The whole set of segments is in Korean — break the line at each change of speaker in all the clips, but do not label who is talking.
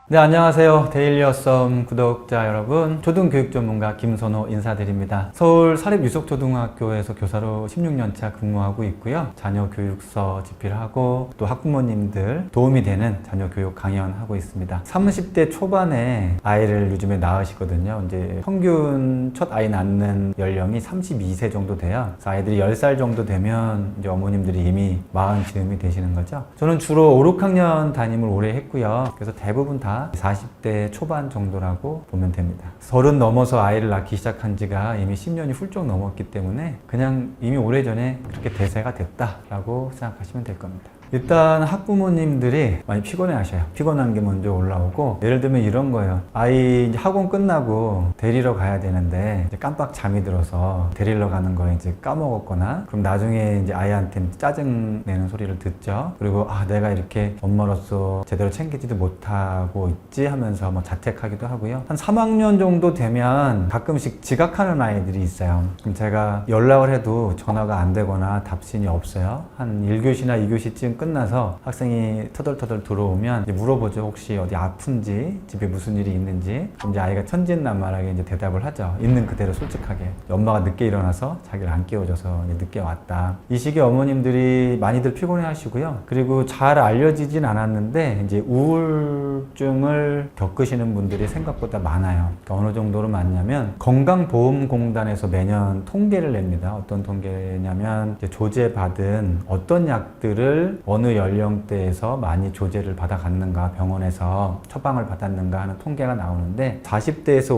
네, 안녕하세요. 데일리어썸 구독자 여러분. 초등교육 전문가 김선호 인사드립니다. 서울 사립유석초등학교에서 교사로 16년차 근무하고 있고요. 자녀 교육서 집필하고 또 학부모님들 도움이 되는 자녀 교육 강연하고 있습니다. 30대 초반에 아이를 요즘에 낳으시거든요. 이제 평균 첫 아이 낳는 연령이 32세 정도 돼요. 그래서 아이들이 10살 정도 되면 이제 어머님들이 이미 마흔 즈음이 되시는 거죠. 저는 주로 5, 6학년 담임을 오래 했고요. 그래서 대부분 다 40대 초반 정도라고 보면 됩니다. 30 넘어서 아이를 낳기 시작한 지가 이미 10년이 훌쩍 넘었기 때문에 그냥 이미 오래전에 그렇게 대세가 됐다라고 생각하시면 될 겁니다. 일단 학부모님들이 많이 피곤해 하셔요. 피곤한 게 먼저 올라오고, 예를 들면 이런 거예요. 아이 이제 학원 끝나고 데리러 가야 되는데 이제 깜빡 잠이 들어서 데리러 가는 거 이제 까먹었거나, 그럼 나중에 이제 아이한테는 짜증 내는 소리를 듣죠. 그리고 내가 이렇게 엄마로서 제대로 챙기지도 못하고 있지 하면서 뭐 자책하기도 하고요. 한 3학년 정도 되면 가끔씩 지각하는 아이들이 있어요. 그럼 제가 연락을 해도 전화가 안 되거나 답신이 없어요. 한 1교시나 2교시쯤 끝나서 학생이 터덜터덜 들어오면 이제 물어보죠. 혹시 어디 아픈지, 집에 무슨 일이 있는지. 이제 아이가 천진난만하게 이제 대답을 하죠. 있는 그대로 솔직하게. 엄마가 늦게 일어나서 자기를 안 깨워줘서 이제 늦게 왔다. 이 시기에 어머님들이 많이들 피곤해 하시고요. 그리고 잘 알려지진 않았는데 이제 우울증을 겪으시는 분들이 생각보다 많아요. 그러니까 어느 정도로 많냐면 건강보험공단에서 매년 통계를 냅니다. 어떤 통계냐면 이제 조제받은 어떤 약들을 어느 연령대에서 많이 조제를 받아갔는가, 병원에서 처방을 받았는가 하는 통계가 나오는데 40대에서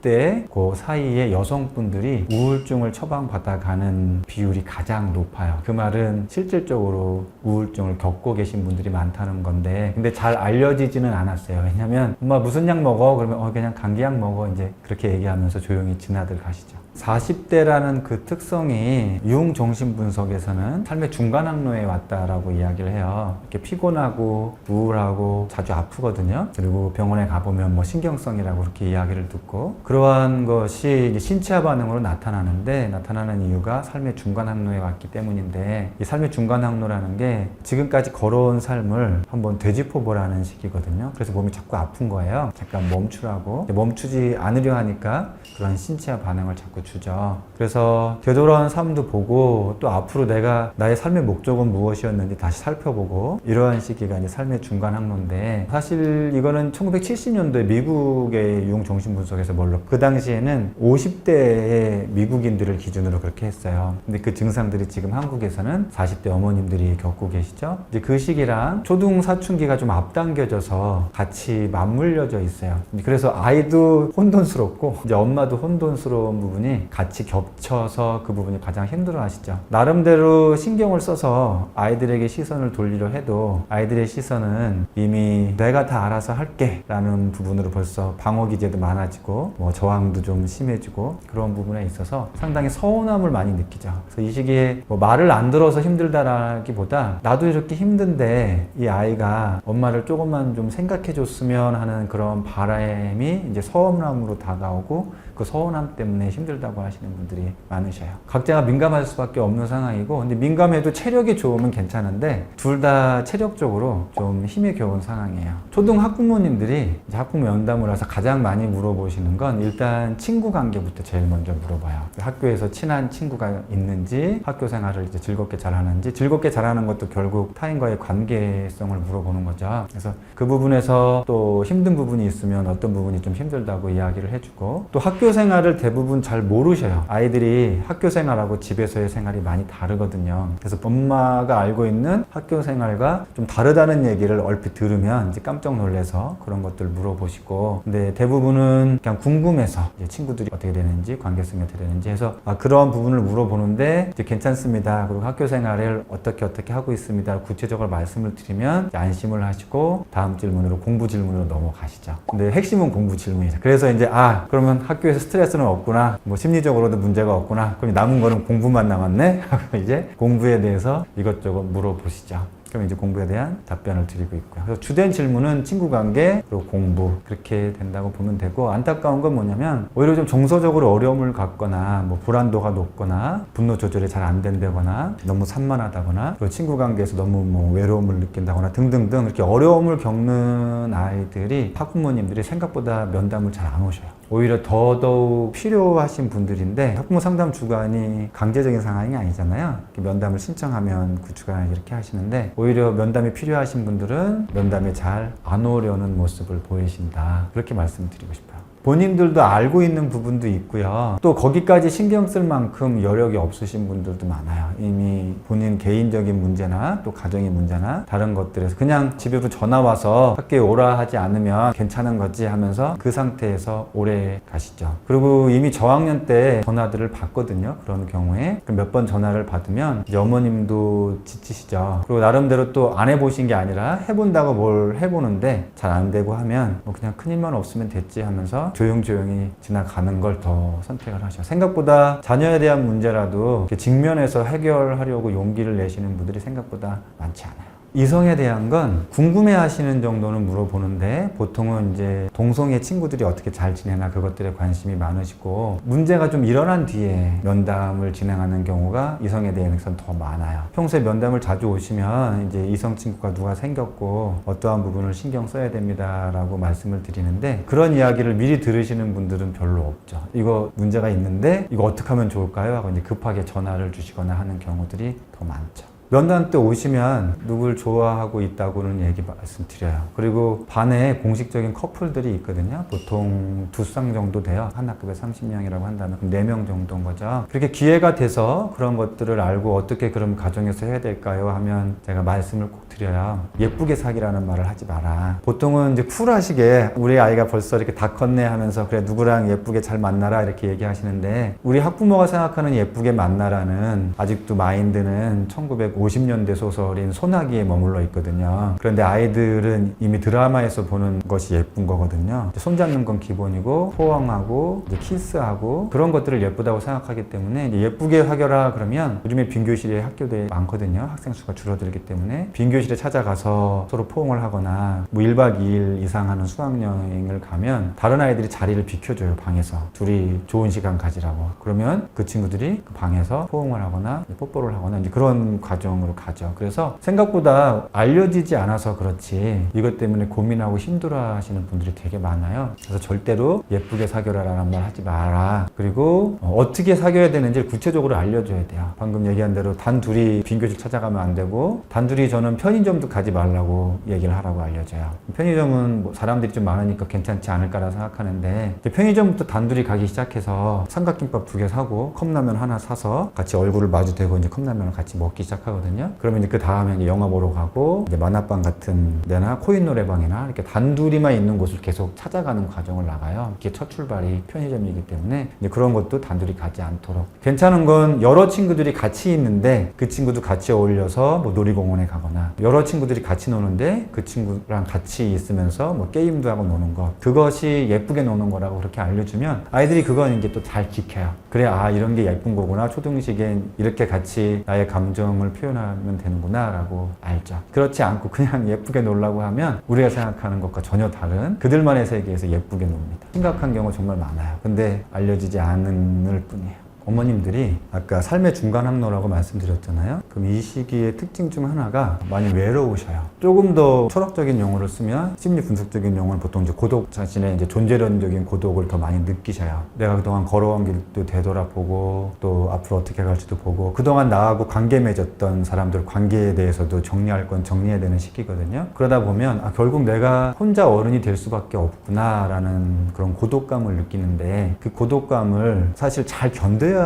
50대 그 사이에 여성분들이 우울증을 처방받아가는 비율이 가장 높아요. 그 말은 실질적으로 우울증을 겪고 계신 분들이 많다는 건데, 근데 잘 알려지지는 않았어요. 왜냐면 엄마 무슨 약 먹어? 그러면 그냥 감기약 먹어. 이제 그렇게 얘기하면서 조용히 지나들 가시죠. 40대라는 그 특성이 유흥정신분석에서는 삶의 중간 항로에 왔다라고 이야기를 해요. 이렇게 피곤하고 우울하고 자주 아프거든요. 그리고 병원에 가보면 뭐 신경성이라고 그렇게 이야기를 듣고, 그러한 것이 이제 신체화 반응으로 나타나는 이유가 삶의 중간 항로에 왔기 때문인데, 이 삶의 중간 항로라는 게 지금까지 걸어온 삶을 한번 되짚어보라는 시기거든요. 그래서 몸이 자꾸 아픈 거예요. 잠깐 멈추라고. 멈추지 않으려 하니까 그런 신체화 반응을 자꾸 주죠. 그래서 되돌아온 삶도 보고, 또 앞으로 내가 나의 삶의 목적은 무엇이었는지 다시 살펴보고, 이러한 시기가 이제 삶의 중간 항로인데, 사실 이거는 1970년도에 미국의 유흥정신분석에서 그 당시에는 50대의 미국인들을 기준으로 그렇게 했어요. 근데 그 증상들이 지금 한국에서는 40대 어머님들이 겪고 계시죠. 이제 그 시기랑 초등 사춘기가 좀 앞당겨져서 같이 맞물려져 있어요. 그래서 아이도 혼돈스럽고 이제 엄마도 혼돈스러운 부분이 같이 겹쳐서 그 부분이 가장 힘들어 하시죠. 나름대로 신경을 써서 아이들에게 시선을 돌리려 해도 아이들의 시선은 이미 내가 다 알아서 할게 라는 부분으로 벌써 방어 기제도 많아지고 뭐 저항도 좀 심해지고, 그런 부분에 있어서 상당히 서운함을 많이 느끼죠. 그래서 이 시기에 뭐 말을 안 들어서 힘들다라기보다 나도 이렇게 힘든데 이 아이가 엄마를 조금만 좀 생각해 줬으면 하는 그런 바람이 이제 서운함으로 다가오고, 그 서운함 때문에 힘들다고 하시는 분들이 많으셔요. 각자가 민감할 수밖에 없는 상황이고, 근데 민감해도 체력이 좋으면 괜찮은데 둘 다 체력적으로 좀 힘이 겨운 상황이에요. 초등 학부모님들이 이제 학부모 연담을 와서 가장 많이 물어보시는 건 일단 친구 관계부터 제일 먼저 물어봐요. 학교에서 친한 친구가 있는지, 학교 생활을 이제 즐겁게 잘하는지. 즐겁게 잘하는 것도 결국 타인과의 관계성을 물어보는 거죠. 그래서 그 부분에서 또 힘든 부분이 있으면 어떤 부분이 좀 힘들다고 이야기를 해주고, 또 학교 생활을 대부분 잘 모르셔요. 아이들이 학교 생활하고 집에서의 생활이 많이 다르거든요. 그래서 엄마가 알고 있는 학교 생활과 좀 다르다는 얘기를 얼핏 들으면 이제 깜짝 놀라서 그런 것들 물어보시고, 근데 대부분은 그냥 궁금해서 이제 친구들이 어떻게 되는지, 관계성이 어떻게 되는지 해서 그런 부분을 물어보는데 이제 괜찮습니다. 그리고 학교 생활을 어떻게 하고 있습니다. 구체적으로 말씀을 드리면 안심을 하시고 다음 질문으로, 공부 질문으로 넘어가시죠. 근데 핵심은 공부 질문이죠. 그래서 이제 그러면 학교에서 스트레스는 없구나, 뭐 심리적으로도 문제가 없구나, 그럼 남은 거는 공부만 남았네 하고 이제 공부에 대해서 이것저것 물어보시죠. 그럼 이제 공부에 대한 답변을 드리고 있고요. 그래서 주된 질문은 친구 관계 그리고 공부 그렇게 된다고 보면 되고, 안타까운 건 뭐냐면 오히려 좀 정서적으로 어려움을 갖거나 뭐 불안도가 높거나 분노 조절이 잘 안 된다거나 너무 산만하다거나 그리고 친구 관계에서 너무 뭐 외로움을 느낀다거나 등등등 이렇게 어려움을 겪는 아이들이 학부모님들이 생각보다 면담을 잘 안 오셔요. 오히려 더더욱 필요하신 분들인데 학부모 상담 주관이 강제적인 상황이 아니잖아요. 면담을 신청하면 그 주관이 이렇게 하시는데 오히려 면담이 필요하신 분들은 면담에 잘 안 오려는 모습을 보이신다. 그렇게 말씀드리고 싶어요. 본인들도 알고 있는 부분도 있고요. 또 거기까지 신경 쓸 만큼 여력이 없으신 분들도 많아요. 이미 본인 개인적인 문제나 또 가정의 문제나 다른 것들에서 그냥 집으로 전화 와서 학교에 오라 하지 않으면 괜찮은 거지 하면서 그 상태에서 오래 가시죠. 그리고 이미 저학년 때 전화들을 받거든요. 그런 경우에 몇 번 전화를 받으면 이제 어머님도 지치시죠. 그리고 나름대로 또 안 해보신 게 아니라 해본다고 뭘 해보는데 잘 안 되고 하면 뭐 그냥 큰일만 없으면 됐지 하면서 조용조용히 지나가는 걸 더 선택을 하셔. 생각보다 자녀에 대한 문제라도 직면해서 해결하려고 용기를 내시는 분들이 생각보다 많지 않아요. 이성에 대한 건 궁금해 하시는 정도는 물어보는데 보통은 이제 동성애 친구들이 어떻게 잘 지내나 그것들에 관심이 많으시고, 문제가 좀 일어난 뒤에 면담을 진행하는 경우가 이성에 대해서는 더 많아요. 평소에 면담을 자주 오시면 이제 이성 친구가 누가 생겼고 어떠한 부분을 신경 써야 됩니다 라고 말씀을 드리는데, 그런 이야기를 미리 들으시는 분들은 별로 없죠. 이거 문제가 있는데 이거 어떻게 하면 좋을까요? 하고 이제 급하게 전화를 주시거나 하는 경우들이 더 많죠. 면담 때 오시면 누굴 좋아하고 있다고는 얘기 말씀드려요. 그리고 반에 공식적인 커플들이 있거든요. 보통 2쌍 정도 돼요. 한 학급에 30명이라고 한다면 4명 정도인 거죠. 그렇게 기회가 돼서 그런 것들을 알고 어떻게 그럼 가정에서 해야 될까요? 하면 제가 말씀을 꼭 드려요. 예쁘게 사귀라는 말을 하지 마라. 보통은 이제 쿨하시게 우리 아이가 벌써 이렇게 다 컸네 하면서 그래 누구랑 예쁘게 잘 만나라 이렇게 얘기하시는데, 우리 학부모가 생각하는 예쁘게 만나라는 아직도 마인드는 1950년대 소설인 소나기에 머물러 있거든요. 그런데 아이들은 이미 드라마에서 보는 것이 예쁜 거거든요. 손잡는 건 기본이고 포옹하고 이제 키스하고 그런 것들을 예쁘다고 생각하기 때문에 예쁘게 사귀라 그러면, 요즘에 빈교실에 학교들이 많거든요. 학생 수가 줄어들기 때문에 빈교실에 찾아가서 서로 포옹을 하거나 뭐 1박 2일 이상 하는 수학여행을 가면 다른 아이들이 자리를 비켜줘요. 방에서 둘이 좋은 시간 가지라고. 그러면 그 친구들이 그 방에서 포옹을 하거나 뽀뽀를 하거나 이제 그런 과정으로 가죠. 그래서 생각보다 알려지지 않아서 그렇지 이것 때문에 고민하고 힘들어 하시는 분들이 되게 많아요. 그래서 절대로 예쁘게 사귀라라는 말 하지 마라. 그리고 어떻게 사귀어야 되는지 구체적으로 알려줘야 돼요. 방금 얘기한 대로 단둘이 빈교실 찾아가면 안 되고, 단둘이 저는 편의점도 가지 말라고 얘기를 하라고 알려줘요. 편의점은 뭐 사람들이 좀 많으니까 괜찮지 않을까라 생각하는데, 편의점부터 단둘이 가기 시작해서 삼각김밥 2개 사고 컵라면 하나 사서 같이 얼굴을 마주대고 이제 컵라면을 같이 먹기 시작하거든요. 그러면 이제 그 다음에 이제 영화 보러 가고 이제 만화방 같은 데나 코인 노래방이나 이렇게 단둘이만 있는 곳을 계속 찾아가는 과정을 나가요. 이게 첫 출발이 편의점이기 때문에 이제 그런 것도 단둘이 가지 않도록. 괜찮은 건 여러 친구들이 같이 있는데 그 친구도 같이 어울려서 뭐 놀이공원에 가거나, 여러 친구들이 같이 노는데 그 친구랑 같이 있으면서 뭐 게임도 하고 노는 것, 그것이 예쁘게 노는 거라고 그렇게 알려주면 아이들이 그건 이제 또 잘 지켜요. 그래, 아 이런 게 예쁜 거구나, 초등식엔 이렇게 같이 나의 감정을 표현하면 되는구나 라고 알죠. 그렇지 않고 그냥 예쁘게 놀라고 하면 우리가 생각하는 것과 전혀 다른 그들만의 세계에서 예쁘게 놉니다. 심각한 경우 정말 많아요. 근데 알려지지 않을 뿐이에요. 어머님들이 아까 삶의 중간 항로라고 말씀드렸잖아요. 그럼 이 시기의 특징 중 하나가 많이 외로우셔요. 조금 더 철학적인 용어를 쓰면, 심리 분석적인 용어는 보통 이제 고독, 자신의 이제 존재론적인 고독을 더 많이 느끼셔요. 내가 그동안 걸어온 길도 되돌아보고 또 앞으로 어떻게 갈지도 보고, 그동안 나하고 관계 맺었던 사람들 관계에 대해서도 정리할 건 정리해야 되는 시기거든요. 그러다 보면 결국 내가 혼자 어른이 될 수밖에 없구나라는 그런 고독감을 느끼는데, 그 고독감을 사실 잘 견뎌야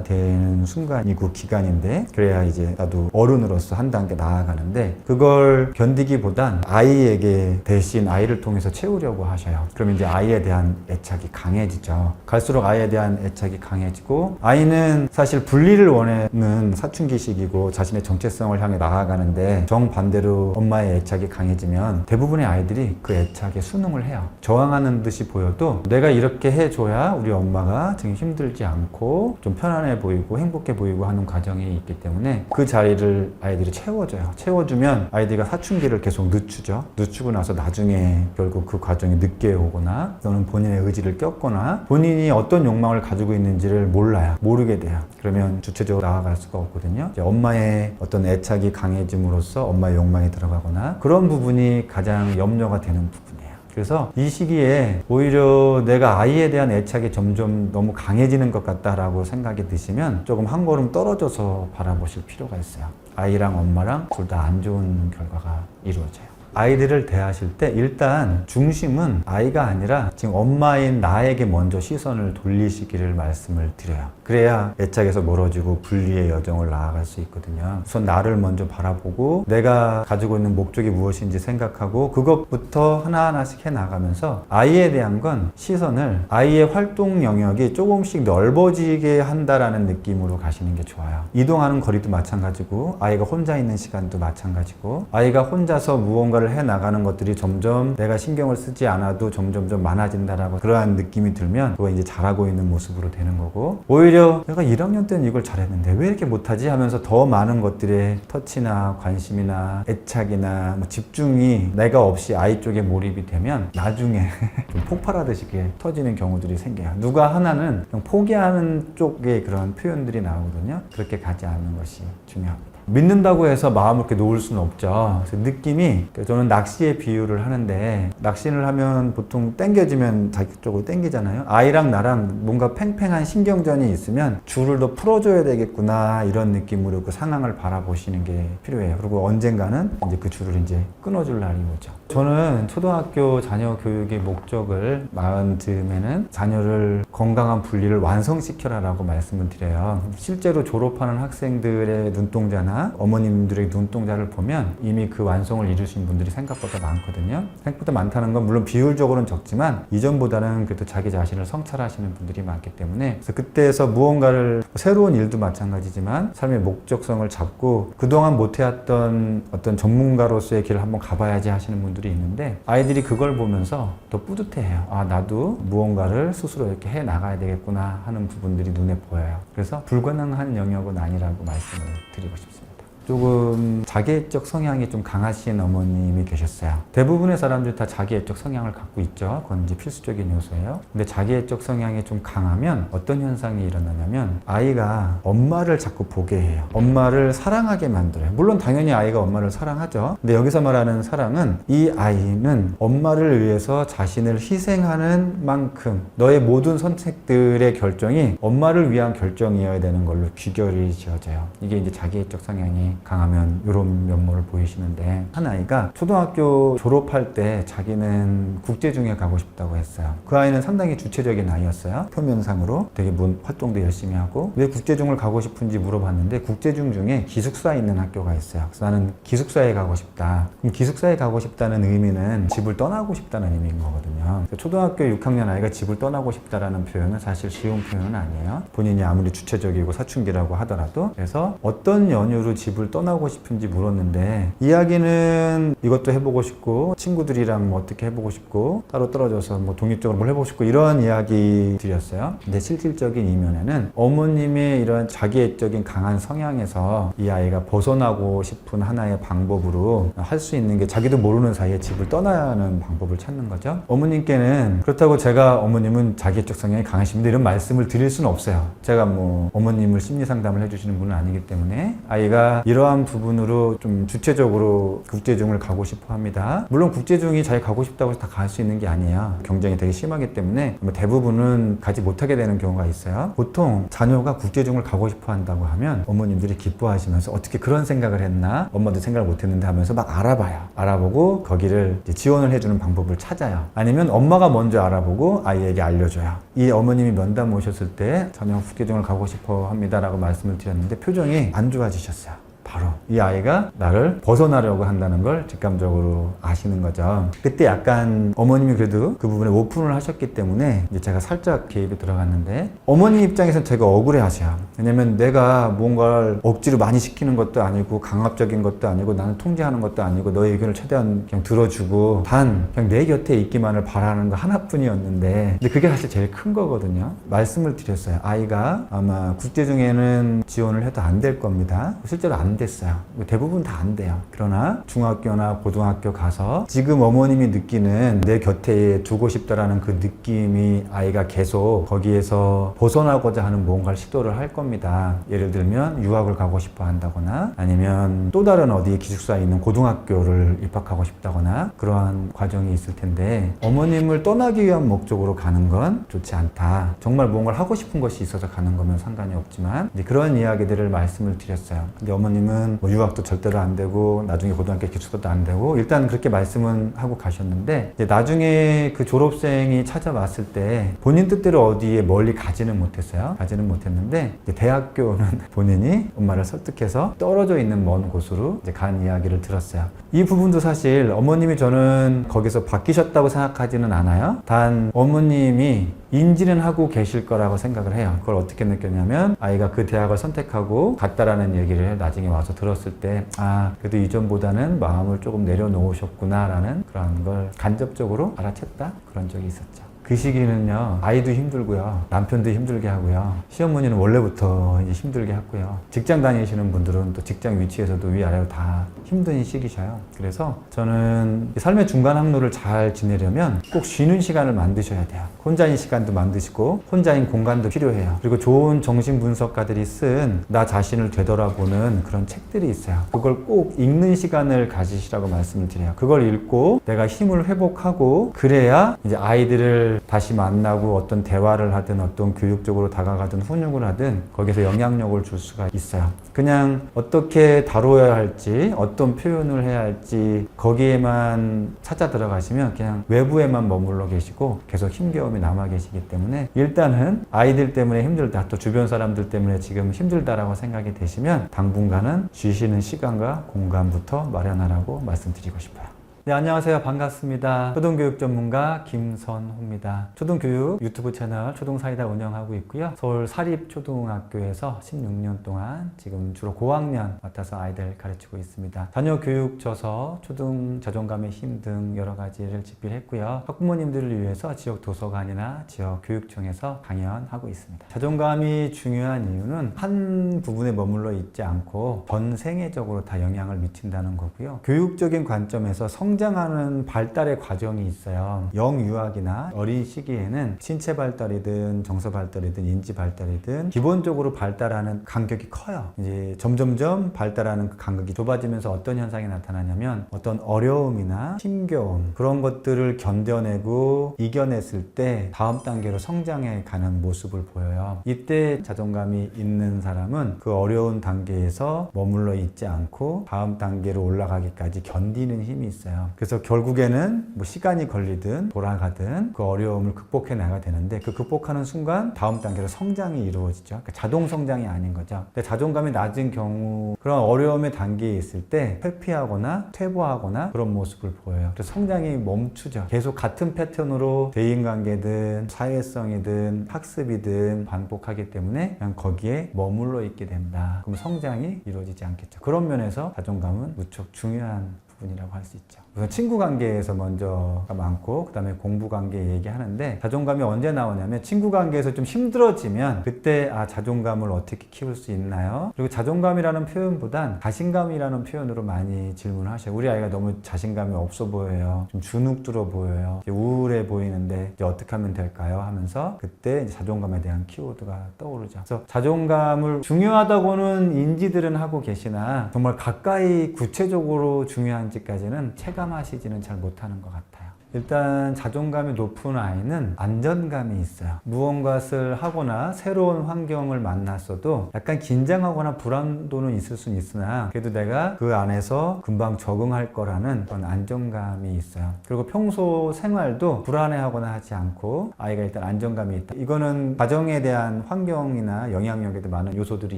되는 순간이고 기간인데, 그래야 이제 나도 어른으로서 한 단계 나아가는데, 그걸 견디기보단 아이에게 대신 아이를 통해서 채우려고 하셔요. 그럼 이제 아이에 대한 애착이 강해지죠. 갈수록 아이에 대한 애착이 강해지고, 아이는 사실 분리를 원하는 사춘기 시기고 자신의 정체성을 향해 나아가는데, 정반대로 엄마의 애착이 강해지면 대부분의 아이들이 그 애착에 순응을 해요. 저항하는 듯이 보여도 내가 이렇게 해줘야 우리 엄마가 지금 힘들지 않고 좀 편안해 보이고 행복해 보이고 하는 과정이 있기 때문에 그 자리를 아이들이 채워줘요. 채워주면 아이들이 사춘기를 계속 늦추죠. 늦추고 나서 나중에 결국 그 과정이 늦게 오거나 또는 본인의 의지를 꼈거나 본인이 어떤 욕망을 가지고 있는지를 몰라요. 모르게 돼요. 그러면 주체적으로 나아갈 수가 없거든요. 이제 엄마의 어떤 애착이 강해짐으로써 엄마의 욕망이 들어가거나 그런 부분이 가장 염려가 되는 부분이에요. 그래서 이 시기에 오히려 내가 아이에 대한 애착이 점점 너무 강해지는 것 같다라고 생각이 드시면 조금 한 걸음 떨어져서 바라보실 필요가 있어요. 아이랑 엄마랑 둘 다 안 좋은 결과가 이루어져요. 아이들을 대하실 때 일단 중심은 아이가 아니라 지금 엄마인 나에게 먼저 시선을 돌리시기를 말씀을 드려요. 그래야 애착에서 멀어지고 분리의 여정을 나아갈 수 있거든요. 우선 나를 먼저 바라보고 내가 가지고 있는 목적이 무엇인지 생각하고 그것부터 하나하나씩 해나가면서 아이에 대한 건 시선을 아이의 활동 영역이 조금씩 넓어지게 한다라는 느낌으로 가시는 게 좋아요. 이동하는 거리도 마찬가지고 아이가 혼자 있는 시간도 마찬가지고 아이가 혼자서 무언가를 해나가는 것들이 점점 내가 신경을 쓰지 않아도 점점 많아진다라고 그러한 느낌이 들면 그거 이제 잘하고 있는 모습으로 되는 거고 오히려 내가 1학년 때는 이걸 잘했는데 왜 이렇게 못하지 하면서 더 많은 것들에 터치나 관심이나 애착이나 뭐 집중이 내가 없이 아이 쪽에 몰입이 되면 나중에 좀 폭발하듯이 터지는 경우들이 생겨요. 누가 하나는 그냥 포기하는 쪽의 그런 표현들이 나오거든요. 그렇게 가지 않는 것이 중요합니다. 믿는다고 해서 마음을 이렇게 놓을 수는 없죠. 그래서 느낌이 저는 낚시에 비유를 하는데 낚시를 하면 보통 땡겨지면 자기 쪽으로 땡기잖아요. 아이랑 나랑 뭔가 팽팽한 신경전이 있으면 줄을 더 풀어줘야 되겠구나 이런 느낌으로 그 상황을 바라보시는 게 필요해요. 그리고 언젠가는 이제 그 줄을 이제 끊어줄 날이 오죠. 저는 초등학교 자녀 교육의 목적을 마흔 즈음에는 자녀를 건강한 분리를 완성시켜라라고 말씀을 드려요. 실제로 졸업하는 학생들의 눈동자나 어머님들의 눈동자를 보면 이미 그 완성을 이루신 분들이 생각보다 많거든요. 생각보다 많다는 건 물론 비율적으로는 적지만 이전보다는 그래도 자기 자신을 성찰하시는 분들이 많기 때문에 그래서 그때에서 무언가를 새로운 일도 마찬가지지만 삶의 목적성을 잡고 그동안 못해왔던 어떤 전문가로서의 길을 한번 가봐야지 하시는 분들이 있는데 아이들이 그걸 보면서 더 뿌듯해해요. 아 나도 무언가를 스스로 이렇게 해 나가야 되겠구나 하는 부분들이 눈에 보여요. 그래서 불가능한 영역은 아니라고 말씀을 드리고 싶습니다. 조금 자기애적 성향이 좀 강하신 어머님이 계셨어요. 대부분의 사람들이 다 자기애적 성향을 갖고 있죠. 그건 이제 필수적인 요소예요. 근데 자기애적 성향이 좀 강하면 어떤 현상이 일어나냐면 아이가 엄마를 자꾸 보게 해요. 엄마를 사랑하게 만들어요. 물론 당연히 아이가 엄마를 사랑하죠. 근데 여기서 말하는 사랑은 이 아이는 엄마를 위해서 자신을 희생하는 만큼 너의 모든 선택들의 결정이 엄마를 위한 결정이어야 되는 걸로 귀결이 지어져요. 이게 이제 자기애적 성향이 강하면 이런 면모를 보이시는데 한 아이가 초등학교 졸업할 때 자기는 국제중에 가고 싶다고 했어요. 그 아이는 상당히 주체적인 아이였어요. 표면상으로 되게 활동도 열심히 하고 왜 국제중을 가고 싶은지 물어봤는데 국제중 중에 기숙사에 있는 학교가 있어요. 그래서 나는 기숙사에 가고 싶다. 그럼 기숙사에 가고 싶다는 의미는 집을 떠나고 싶다는 의미인 거거든요. 초등학교 6학년 아이가 집을 떠나고 싶다라는 표현은 사실 쉬운 표현은 아니에요. 본인이 아무리 주체적이고 사춘기라고 하더라도 그래서 어떤 연유로 집을 떠나고 싶은지 물었는데 이야기는 이것도 해보고 싶고 친구들이랑 뭐 어떻게 해보고 싶고 따로 떨어져서 뭐 독립적으로 뭘 해보고 싶고 이런 이야기들이었어요. 근데 실질적인 이면에는 어머님의 이런 자기애적인 강한 성향에서 이 아이가 벗어나고 싶은 하나의 방법으로 할 수 있는 게 자기도 모르는 사이에 집을 떠나야 하는 방법을 찾는 거죠. 어머님께는 그렇다고 제가 어머님은 자기애적 성향이 강하십니다 이런 말씀을 드릴 수는 없어요. 제가 뭐 어머님을 심리 상담을 해주시는 분은 아니기 때문에 아이가 이러한 부분으로 좀 주체적으로 국제중을 가고 싶어 합니다. 물론 국제중이 자기 가고 싶다고 해서 다 갈 수 있는 게 아니에요. 경쟁이 되게 심하기 때문에 대부분은 가지 못하게 되는 경우가 있어요. 보통 자녀가 국제중을 가고 싶어 한다고 하면 어머님들이 기뻐하시면서 어떻게 그런 생각을 했나? 엄마도 생각을 못 했는데 하면서 막 알아봐요. 알아보고 거기를 이제 지원을 해주는 방법을 찾아요. 아니면 엄마가 먼저 알아보고 아이에게 알려줘요. 이 어머님이 면담 오셨을 때 자녀 국제중을 가고 싶어 합니다 라고 말씀을 드렸는데 표정이 안 좋아지셨어요. 바로 이 아이가 나를 벗어나려고 한다는 걸 직감적으로 아시는 거죠. 그때 약간 어머님이 그래도 그 부분에 오픈을 하셨기 때문에 이제 제가 살짝 개입이 들어갔는데, 어머니 입장에서는 되게 억울해 하세요. 왜냐면 내가 뭔가를 억지로 많이 시키는 것도 아니고 강압적인 것도 아니고 나는 통제하는 것도 아니고 너의 의견을 최대한 그냥 들어주고 단 그냥 내 곁에 있기만을 바라는 거 하나뿐이었는데, 근데 그게 사실 제일 큰 거거든요. 말씀을 드렸어요. 아이가 아마 국제중에는 지원을 해도 안 될 겁니다. 실제로 안 됐어요. 대부분 다 안 돼요. 그러나 중학교나 고등학교 가서 지금 어머님이 느끼는 내 곁에 두고 싶다라는 그 느낌이 아이가 계속 거기에서 벗어나고자 하는 뭔가를 시도를 할 겁니다. 예를 들면 유학을 가고 싶어 한다거나 아니면 또 다른 어디 기숙사에 있는 고등학교를 입학하고 싶다거나 그러한 과정이 있을 텐데, 어머님을 떠나기 위한 목적으로 가는 건 좋지 않다. 정말 뭔가를 하고 싶은 것이 있어서 가는 거면 상관이 없지만 이제 그런 이야기들을 말씀을 드렸어요. 근데 어머님은 뭐 유학도 절대로 안 되고 나중에 고등학교 기숙사도 안 되고 일단 그렇게 말씀은 하고 가셨는데, 이제 나중에 그 졸업생이 찾아왔을 때 본인 뜻대로 어디에 멀리 가지는 못했어요. 가지는 못했는데 이제 대학교는 본인이 엄마를 설득해서 떨어져 있는 먼 곳으로 이제 간 이야기를 들었어요. 이 부분도 사실 어머님이 저는 거기서 바뀌셨다고 생각하지는 않아요. 단 어머님이 인지는 하고 계실 거라고 생각을 해요. 그걸 어떻게 느꼈냐면, 아이가 그 대학을 선택하고 갔다라는 얘기를 나중에 와서 들었을 때, 아, 그래도 이전보다는 마음을 조금 내려놓으셨구나 라는 그런 걸 간접적으로 알아챘다, 그런 적이 있었죠. 그 시기는요, 아이도 힘들고요, 남편도 힘들게 하고요, 시어머니는 원래부터 이제 힘들게 했고요, 직장 다니시는 분들은 또 직장 위치에서도 위아래로 다 힘든 시기셔요. 그래서 저는 삶의 중간 항로를 잘 지내려면 꼭 쉬는 시간을 만드셔야 돼요. 혼자인 시간도 만드시고 혼자인 공간도 필요해요. 그리고 좋은 정신분석가들이 쓴 나 자신을 되돌아보는 그런 책들이 있어요. 그걸 꼭 읽는 시간을 가지시라고 말씀을 드려요. 그걸 읽고 내가 힘을 회복하고 그래야 이제 아이들을 다시 만나고 어떤 대화를 하든 어떤 교육적으로 다가가든 훈육을 하든 거기서 영향력을 줄 수가 있어요. 그냥 어떻게 다뤄야 할지, 어떤 표현을 해야 할지 거기에만 찾아 들어가시면 그냥 외부에만 머물러 계시고 계속 힘겨움이 남아 계시기 때문에, 일단은 아이들 때문에 힘들다, 또 주변 사람들 때문에 지금 힘들다라고 생각이 되시면 당분간은 쉬시는 시간과 공간부터 마련하라고 말씀드리고 싶어요. 네, 안녕하세요. 반갑습니다. 초등교육 전문가 김선호입니다. 초등교육 유튜브 채널 초등사이다 운영하고 있고요. 서울 사립초등학교에서 16년 동안 지금 주로 고학년 맡아서 아이들 가르치고 있습니다. 자녀 교육 저서, 초등 자존감의 힘 등 여러 가지를 집필했고요. 학부모님들을 위해서 지역 도서관이나 지역 교육청에서 강연하고 있습니다. 자존감이 중요한 이유는 한 부분에 머물러 있지 않고 전 생애적으로 다 영향을 미친다는 거고요. 교육적인 관점에서 성장하는 발달의 과정이 있어요. 영유아기나 어린 시기에는 신체 발달이든 정서 발달이든 인지 발달이든 기본적으로 발달하는 간격이 커요. 이제 점점점 발달하는 그 간격이 좁아지면서 어떤 현상이 나타나냐면, 어떤 어려움이나 힘겨움 그런 것들을 견뎌내고 이겨냈을 때 다음 단계로 성장해 가는 모습을 보여요. 이때 자존감이 있는 사람은 그 어려운 단계에서 머물러 있지 않고 다음 단계로 올라가기까지 견디는 힘이 있어요. 그래서 결국에는 뭐 시간이 걸리든 돌아가든 그 어려움을 극복해 나가야 되는데, 그 극복하는 순간 다음 단계로 성장이 이루어지죠. 그러니까 자동 성장이 아닌 거죠. 근데 자존감이 낮은 경우 그런 어려움의 단계에 있을 때 회피하거나 퇴보하거나 그런 모습을 보여요. 그래서 성장이 멈추죠. 계속 같은 패턴으로 대인관계든 사회성이든 학습이든 반복하기 때문에 그냥 거기에 머물러 있게 된다. 그럼 성장이 이루어지지 않겠죠. 그런 면에서 자존감은 무척 중요한 부분이라고 할 수 있죠. 우선 친구 관계에서 먼저가 많고 그 다음에 공부 관계 얘기하는데, 자존감이 언제 나오냐면 친구 관계에서 좀 힘들어지면 그때 자존감을 어떻게 키울 수 있나요? 그리고 자존감이라는 표현보단 자신감이라는 표현으로 많이 질문하셔요. 우리 아이가 너무 자신감이 없어 보여요. 좀 주눅들어 보여요. 우울해 보이는데 이제 어떻게 하면 될까요? 하면서 그때 이제 자존감에 대한 키워드가 떠오르죠. 그래서 자존감을 중요하다고는 인지들은 하고 계시나 정말 가까이 구체적으로 중요한지까지는 체감하시지는 잘 못하는 것 같아요. 일단 자존감이 높은 아이는 안전감이 있어요. 무언가를 하거나 새로운 환경을 만났어도 약간 긴장하거나 불안도는 있을 수는 있으나 그래도 내가 그 안에서 금방 적응할 거라는 그런 안정감이 있어요. 그리고 평소 생활도 불안해하거나 하지 않고 아이가 일단 안정감이 있다. 이거는 가정에 대한 환경이나 영향력에도 많은 요소들이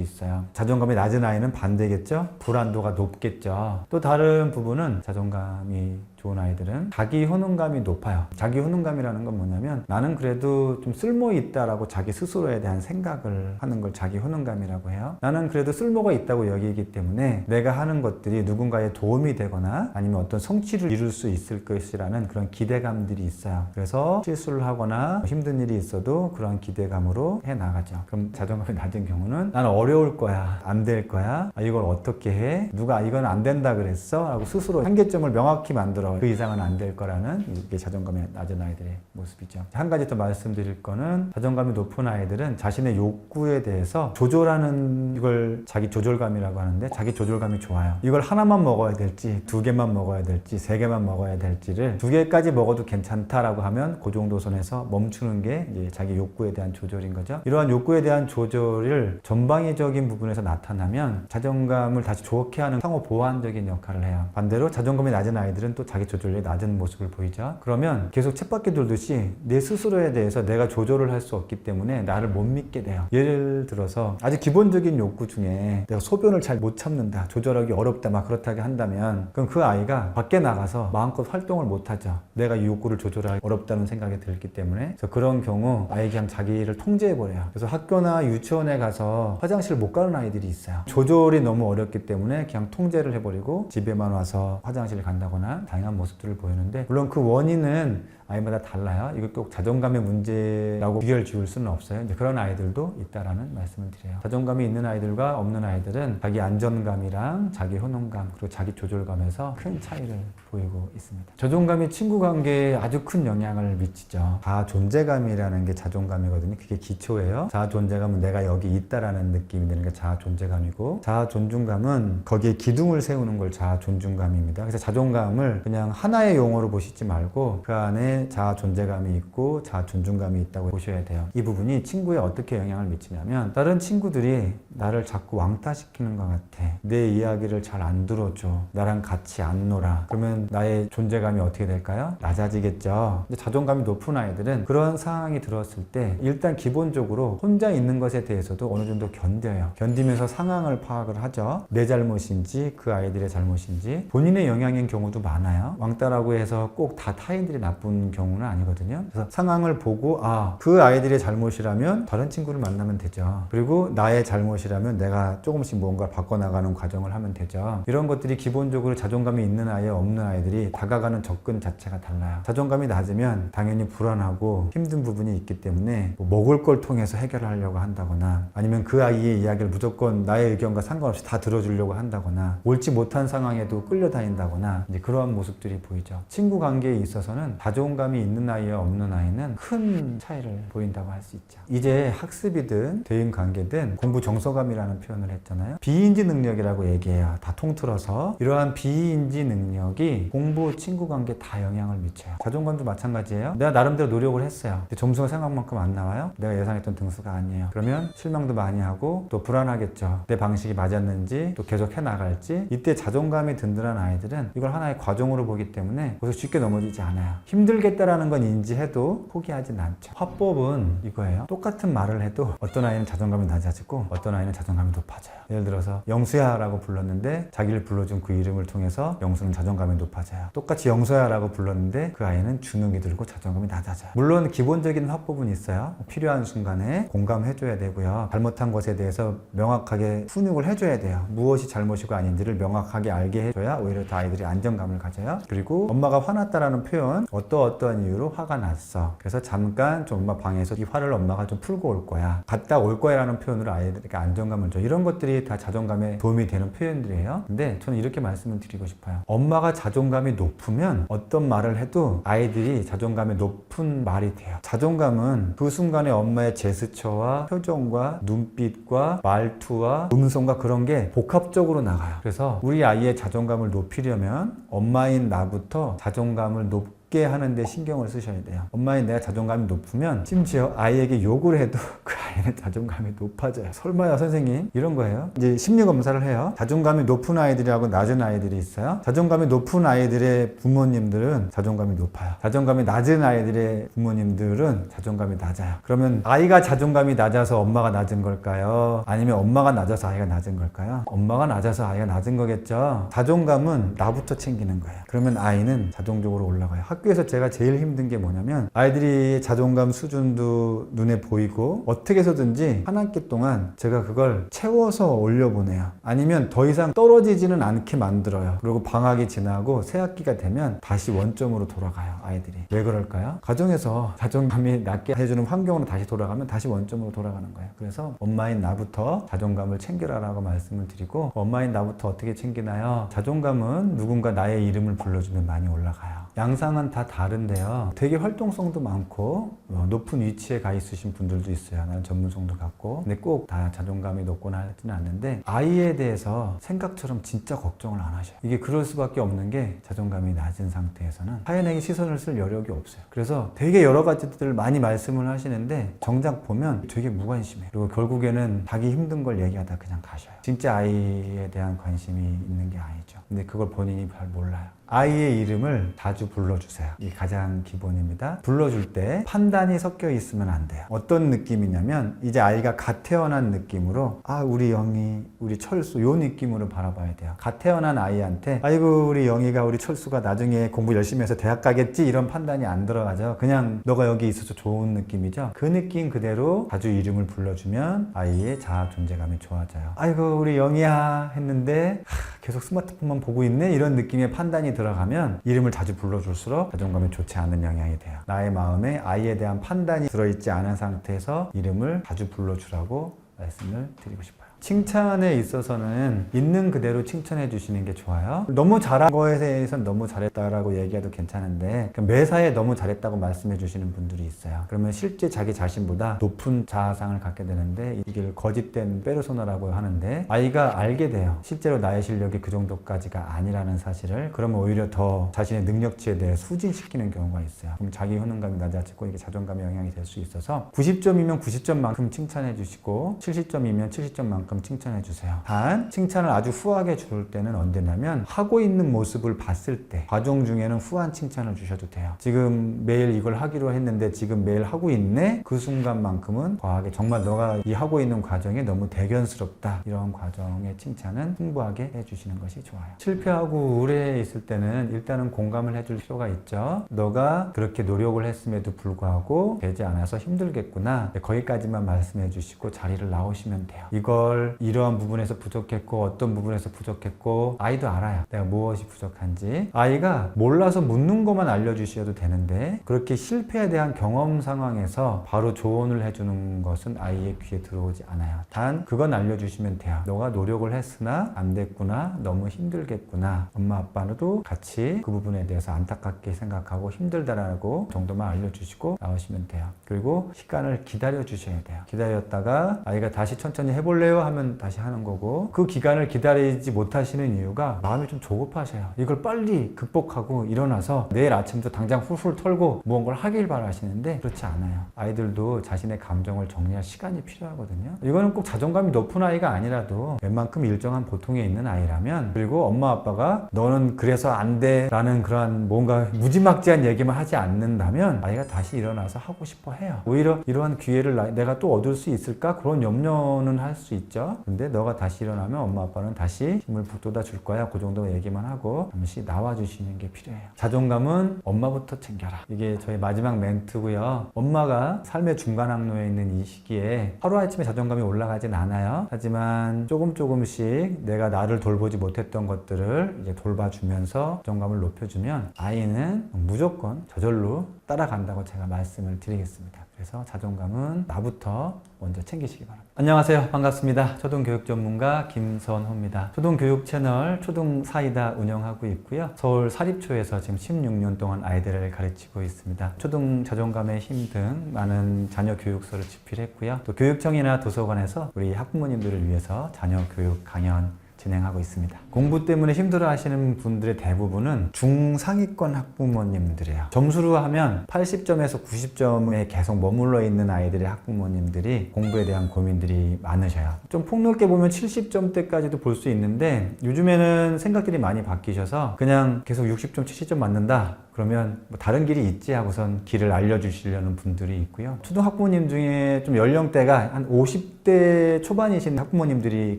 있어요. 자존감이 낮은 아이는 반대겠죠? 불안도가 높겠죠. 또 다른 부분은 자존감이 좋은 아이들은 자기 효능감이 높아요. 자기 효능감이라는 건 뭐냐면 나는 그래도 좀 쓸모 있다라고 자기 스스로에 대한 생각을 하는 걸 자기 효능감이라고 해요. 나는 그래도 쓸모가 있다고 여기기 때문에 내가 하는 것들이 누군가에 도움이 되거나 아니면 어떤 성취를 이룰 수 있을 것이라는 그런 기대감들이 있어요. 그래서 실수를 하거나 힘든 일이 있어도 그런 기대감으로 해 나가죠. 그럼 자존감이 낮은 경우는 나는 어려울 거야, 안 될 거야, 이걸 어떻게 해? 누가 이건 안 된다 그랬어? 하고 스스로 한계점을 명확히 만들어 그 이상은 안 될 거라는 이게 자존감이 낮은 아이들의 모습이죠. 한 가지 더 말씀드릴 거는 자존감이 높은 아이들은 자신의 욕구에 대해서 조절하는 이걸 자기 조절감이라고 하는데 자기 조절감이 좋아요. 이걸 하나만 먹어야 될지 두 개만 먹어야 될지 세 개만 먹어야 될지를 두 개까지 먹어도 괜찮다라고 하면 그 정도 선에서 멈추는 게 이제 자기 욕구에 대한 조절인 거죠. 이러한 욕구에 대한 조절을 전방위적인 부분에서 나타나면 자존감을 다시 좋게 하는 상호 보완적인 역할을 해요. 반대로 자존감이 낮은 아이들은 또 자기 조절이 낮은 모습을 보이죠. 그러면 계속 쳇바퀴 돌듯이 내 스스로에 대해서 내가 조절을 할 수 없기 때문에 나를 못 믿게 돼요. 예를 들어서 아주 기본적인 욕구 중에 내가 소변을 잘 못 참는다, 조절하기 어렵다, 막 그렇다게 한다면 그럼 그 아이가 밖에 나가서 마음껏 활동을 못 하죠. 내가 이 욕구를 조절하기 어렵다는 생각이 들기 때문에. 그래서 그런 경우 아이 그냥 자기를 통제해버려요. 그래서 학교나 유치원에 가서 화장실 못 가는 아이들이 있어요. 조절이 너무 어렵기 때문에 그냥 통제를 해버리고 집에만 와서 화장실을 간다거나 다양한 모습들을 보이는데, 물론 그 원인은 아이마다 달라요. 이거 꼭 자존감의 문제라고 비결 지을 수는 없어요. 이제 그런 아이들도 있다라는 말씀을 드려요. 자존감이 있는 아이들과 없는 아이들은 자기 안전감이랑 자기 효능감 그리고 자기 조절감에서 큰 차이를 보이고 있습니다. 자존감이 친구 관계에 아주 큰 영향을 미치죠. 자아 존재감이라는 게 자존감이거든요. 그게 기초예요. 자아 존재감은 내가 여기 있다라는 느낌이 드는 게 자아 존재감이고, 자아 존중감은 거기에 기둥을 세우는 걸 자아 존중감입니다. 그래서 자존감을 그냥 하나의 용어로 보시지 말고 그 안에 자아 존재감이 있고 자아 존중감이 있다고 보셔야 돼요. 이 부분이 친구에 어떻게 영향을 미치냐면, 다른 친구들이 나를 자꾸 왕따시키는 것 같아, 내 이야기를 잘 안 들어줘, 나랑 같이 안 놀아, 그러면 나의 존재감이 어떻게 될까요? 낮아지겠죠. 근데 자존감이 높은 아이들은 그런 상황이 들었을 때 일단 기본적으로 혼자 있는 것에 대해서도 어느 정도 견뎌요. 견디면서 상황을 파악을 하죠. 내 잘못인지 그 아이들의 잘못인지. 본인의 영향인 경우도 많아요. 왕따라고 해서 꼭 다 타인들이 나쁜 경우는 아니거든요. 그래서 상황을 보고 그 아이들의 잘못이라면 다른 친구를 만나면 되죠. 그리고 나의 잘못이라면 내가 조금씩 뭔가 바꿔나가는 과정을 하면 되죠. 이런 것들이 기본적으로 자존감이 있는 아이와 없는 아이들이 다가가는 접근 자체가 달라요. 자존감이 낮으면 당연히 불안하고 힘든 부분이 있기 때문에 먹을 걸 통해서 해결하려고 한다거나, 아니면 그 아이의 이야기를 무조건 나의 의견과 상관없이 다 들어주려고 한다거나, 옳지 못한 상황에도 끌려다닌다거나, 이제 그러한 모습들이 보이죠. 친구 관계에 있어서는 자존감이 있는 아이와 없는 아이는 큰 차이를 보인다고 할 수 있죠. 이제 학습이든 대인 관계든 공부 정서감이라는 표현을 했잖아요. 비인지 능력이라고 얘기해요. 다 통틀어서 이러한 비인지 능력이 공부, 친구 관계 다 영향을 미쳐요. 자존감도 마찬가지예요. 내가 나름대로 노력을 했어요. 근데 점수가 생각만큼 안 나와요. 내가 예상했던 등수가 아니에요. 그러면 실망도 많이 하고 또 불안하겠죠. 내 방식이 맞았는지 또 계속 해나갈지. 이때 자존감이 든든한 아이들은 이걸 하나의 과정으로 보기 때문에 거기서 쉽게 넘어지지 않아요. 힘들겠다라는 건 인지해도 포기하진 않죠. 화법은 이거예요. 똑같은 말을 해도 어떤 아이는 자존감이 낮아지고 어떤 아이는 자존감이 높아져요. 예를 들어서 영수야 라고 불렀는데 자기를 불러준 그 이름을 통해서 영수는 자존감이 높아져요. 똑같이 영수야 라고 불렀는데 그 아이는 주눅이 들고 자존감이 낮아져요. 물론 기본적인 화법은 있어요. 필요한 순간에 공감해줘야 되고요. 잘못한 것에 대해서 명확하게 훈육을 해줘야 돼요. 무엇이 잘못이고 아닌지를 명확하게 알게 해줘야 오히려 더 아이들이 안정감을 가져요. 그리고 엄마가 화났다라는 표현, 어떠어떠한 이유로 화가 났어, 그래서 잠깐 좀 엄마 방에서 이 화를 엄마가 좀 풀고 올 거야, 갔다 올 거야 라는 표현으로 아이들에게 안정감을 줘. 이런 것들이 다 자존감에 도움이 되는 표현들이에요. 근데 저는 이렇게 말씀을 드리고 싶어요. 엄마가 자존감이 높으면 어떤 말을 해도 아이들이 자존감이 높은 말이 돼요. 자존감은 그 순간에 엄마의 제스처와 표정과 눈빛과 말투와 음성과 그런 게 복합적으로 나가요. 그래서 우리 아이의 자존감을 높이려면 엄마인 나부터 자존감을 높게 높게 하는데 신경을 쓰셔야 돼요. 엄마인 내가 자존감이 높으면 심지어 아이에게 욕을 해도 그 아이는 자존감이 높아져요. 설마요 선생님? 이런 거예요. 이제 심리 검사를 해요. 자존감이 높은 아이들하고 낮은 아이들이 있어요. 자존감이 높은 아이들의 부모님들은 자존감이 높아요. 자존감이 낮은 아이들의 부모님들은 자존감이 낮아요. 그러면 아이가 자존감이 낮아서 엄마가 낮은 걸까요? 아니면 엄마가 낮아서 아이가 낮은 걸까요? 엄마가 낮아서 아이가 낮은 거겠죠. 자존감은 나부터 챙기는 거예요. 그러면 아이는 자동적으로 올라가요. 학교에서 제가 제일 힘든 게 뭐냐면 아이들이 자존감 수준도 눈에 보이고 어떻게 해서든지 한 학기 동안 제가 그걸 채워서 올려보내요. 아니면 더 이상 떨어지지는 않게 만들어요. 그리고 방학이 지나고 새 학기가 되면 다시 원점으로 돌아가요. 아이들이. 왜 그럴까요? 가정에서 자존감이 낮게 해주는 환경으로 다시 돌아가면 다시 원점으로 돌아가는 거예요. 그래서 엄마인 나부터 자존감을 챙겨라라고 말씀을 드리고, 엄마인 나부터 어떻게 챙기나요? 자존감은 누군가 나의 이름을 불러주면 많이 올라가요. 양상은 다 다른데요. 되게 활동성도 많고 높은 위치에 가 있으신 분들도 있어요. 나는 전문성도 갖고. 근데 꼭 다 자존감이 높거나 하지는 않는데 아이에 대해서 생각처럼 진짜 걱정을 안 하셔요. 이게 그럴 수밖에 없는 게 자존감이 낮은 상태에서는 타인에게 시선을 쓸 여력이 없어요. 그래서 되게 여러 가지들 많이 말씀을 하시는데 정작 보면 되게 무관심해요. 그리고 결국에는 자기 힘든 걸 얘기하다 그냥 가셔요. 진짜 아이에 대한 관심이 있는 게 아니죠. 근데 그걸 본인이 잘 몰라요. 아이의 이름을 자주 불러주세요. 이게 가장 기본입니다. 불러줄 때 판단이 섞여 있으면 안 돼요. 어떤 느낌이냐면 이제 아이가 갓 태어난 느낌으로 우리 영희, 우리 철수 요 느낌으로 바라봐야 돼요. 갓 태어난 아이한테 아이고 우리 영희가 우리 철수가 나중에 공부 열심히 해서 대학 가겠지 이런 판단이 안 들어가죠. 그냥 너가 여기 있어서 좋은 느낌이죠. 그 느낌 그대로 자주 이름을 불러주면 아이의 자아 존재감이 좋아져요. 아이고 우리 영희야 했는데 계속 스마트폰만 보고 있네 이런 느낌의 판단이 들어가면 이름을 자주 불러줄수록 자존감이 좋지 않은 영향이 돼요. 나의 마음에 아이에 대한 판단이 들어있지 않은 상태에서 이름을 자주 불러주라고 말씀을 드리고 싶어요. 칭찬에 있어서는 있는 그대로 칭찬해 주시는 게 좋아요. 너무 잘한 거에 대해서 너무 잘했다라고 얘기해도 괜찮은데 매사에 너무 잘했다고 말씀해 주시는 분들이 있어요. 그러면 실제 자기 자신보다 높은 자아상을 갖게 되는데 이걸 거짓된 페르소나라고 하는데 아이가 알게 돼요. 실제로 나의 실력이 그 정도까지가 아니라는 사실을. 그러면 오히려 더 자신의 능력치에 대해 수진시키는 경우가 있어요. 그럼 자기 효능감이 낮아지고 이게 자존감에 영향이 될 수 있어서 90점이면 90점만큼 칭찬해 주시고 70점이면 70점만큼 칭찬해 주세요. 단 칭찬을 아주 후하게 줄 때는 언제냐면 하고 있는 모습을 봤을 때 과정 중에는 후한 칭찬을 주셔도 돼요. 지금 매일 이걸 하기로 했는데 지금 매일 하고 있네? 그 순간만큼은 과하게 정말 너가 이 하고 있는 과정이 너무 대견스럽다 이런 과정의 칭찬은 풍부하게 해주시는 것이 좋아요. 실패하고 우울해 있을 때는 일단은 공감을 해줄 필요가 있죠. 너가 그렇게 노력을 했음에도 불구하고 되지 않아서 힘들겠구나. 거기까지만 말씀해 주시고 자리를 나오시면 돼요. 이걸 이러한 부분에서 부족했고 어떤 부분에서 부족했고 아이도 알아요. 내가 무엇이 부족한지. 아이가 몰라서 묻는 것만 알려주셔도 되는데 그렇게 실패에 대한 경험 상황에서 바로 조언을 해주는 것은 아이의 귀에 들어오지 않아요. 단 그건 알려주시면 돼요. 너가 노력을 했으나 안 됐구나. 너무 힘들겠구나. 엄마 아빠도 같이 그 부분에 대해서 안타깝게 생각하고 힘들다라고 정도만 알려주시고 나오시면 돼요. 그리고 시간을 기다려 주셔야 돼요. 기다렸다가 아이가 다시 천천히 해볼래요? 하면 다시 하는 거고, 그 기간을 기다리지 못하시는 이유가 마음이 좀 조급하셔요. 이걸 빨리 극복하고 일어나서 내일 아침부터 당장 훌훌 털고 무언가를 하길 바라시는데 그렇지 않아요. 아이들도 자신의 감정을 정리할 시간이 필요하거든요. 이거는 꼭 자존감이 높은 아이가 아니라도 웬만큼 일정한 보통에 있는 아이라면, 그리고 엄마 아빠가 너는 그래서 안 돼 라는 그러한 뭔가 무지막지한 얘기만 하지 않는다면 아이가 다시 일어나서 하고 싶어 해요. 오히려 이러한 기회를 내가 또 얻을 수 있을까? 그런 염려는 할 수 있죠. 근데 너가 다시 일어나면 엄마 아빠는 다시 힘을 북돋아 줄 거야. 그 정도 얘기만 하고 잠시 나와주시는 게 필요해요. 자존감은 엄마부터 챙겨라. 이게 저희 마지막 멘트고요. 엄마가 삶의 중간 항로에 있는 이 시기에 하루아침에 자존감이 올라가진 않아요. 하지만 조금씩 내가 나를 돌보지 못했던 것들을 이제 돌봐주면서 자존감을 높여주면 아이는 무조건 저절로 따라간다고 제가 말씀을 드리겠습니다. 그래서 자존감은 나부터 먼저 챙기시기 바랍니다. 안녕하세요. 반갑습니다. 초등교육 전문가 김선호입니다. 초등교육 채널 초등사이다 운영하고 있고요. 서울 사립초에서 지금 16년 동안 아이들을 가르치고 있습니다. 초등 자존감의 힘 등 많은 자녀 교육서를 집필했고요. 또 교육청이나 도서관에서 우리 학부모님들을 위해서 자녀 교육 강연 진행하고 있습니다. 공부 때문에 힘들어 하시는 분들의 대부분은 중상위권 학부모님들이에요. 점수로 하면 80점에서 90점에 계속 머물러 있는 아이들의 학부모님들이 공부에 대한 고민들이 많으셔요. 좀 폭넓게 보면 70점대까지도 볼 수 있는데 요즘에는 생각들이 많이 바뀌셔서 그냥 계속 60점, 70점 맞는다. 그러면 뭐 다른 길이 있지 하고선 길을 알려주시려는 분들이 있고요. 초등학부모님 중에 좀 연령대가 한 50대 초반이신 학부모님들이